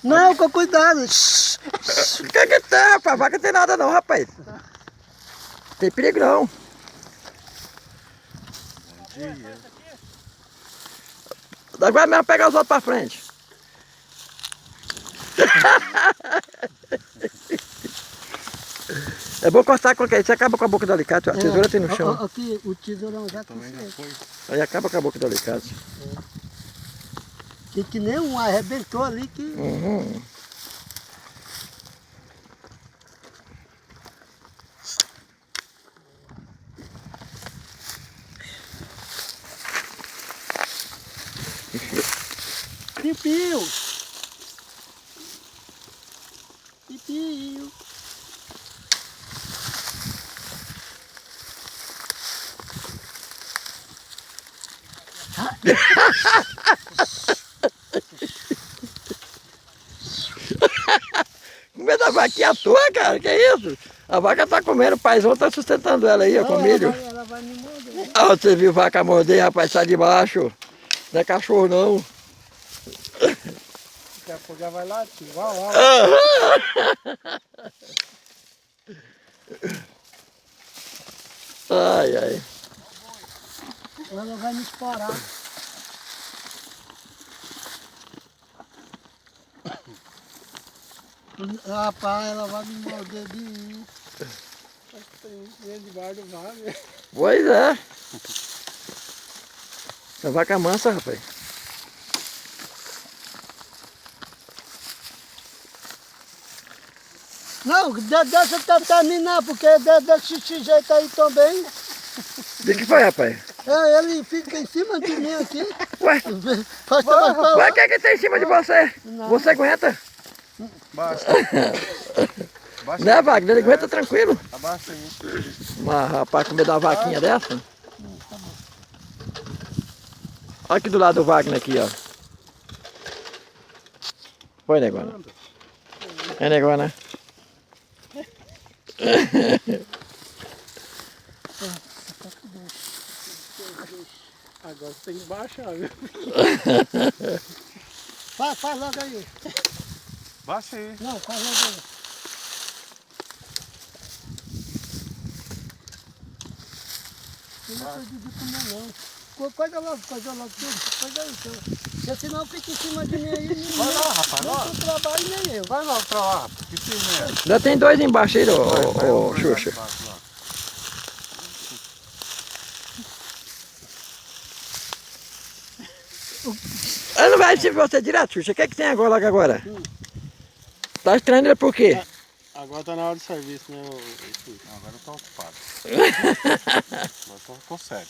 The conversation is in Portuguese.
Não, com cuidado. O que tem, rapaz? Vaca não tem nada não, rapaz. Tem perigo não. Bom dia. Agora mesmo pegar os outros pra frente. É bom cortar qualquer jeito. Você acaba com a boca do alicate. A tesoura tem no chão. Aqui, o tesourão já Também já foi. Aí acaba com a boca do alicate. Que nem um arrebentou ali que... Uhum. Pipiu! Pipiu! Com medo da vaquinha à toa, cara, que é isso? A vaca tá comendo, o paizão tá sustentando ela aí, ó, com milho. Ela vai me morder. Ah, você viu vaca morder, rapaz, sai de baixo. Não é cachorro, não. Daqui a pouco ela vai lá, tio. Uau, uau. Ai, ai. Ela vai me explorar. Rapaz, ela vai me morder de mim. Tem debaixo do mar, né? Pois é. Essa vaca mansa, rapaz. Não, deixa eu terminar, porque desse jeito aí também. De que foi, rapaz? É, ele fica em cima de mim aqui. Ué, Faz mais pra lá. ué, quem é que tá em cima de você? Não. Você aguenta? Baixa. Baixa. Né, Wagner? Ele aguenta tranquilo. Abaixa aí. Mas, rapaz, com medo da vaquinha dessa? Olha aqui do lado do Wagner aqui, ó. Foi, negona. É negona, né? Agora você tem que baixar, viu? Faz logo aí. Baixa aí. Não, faz logo aí. Eu não acredito de comer não. Coisa logo tudo. Coisa aí, então. Porque senão fica em cima de mim aí. Vai lá, rapaz. Não Vai. tem trabalho nem eu. Vai logo pra lá. Que firme é? Já tem dois embaixo aí, Vai, ô vai lá Xuxa. embaixo, lá. Ele não vai receber você direto, Xuxa. O que é que tem agora logo agora? Tá estranhando ele por quê? Agora tá na hora do serviço, né? Agora eu tô ocupado. Agora eu tô sério.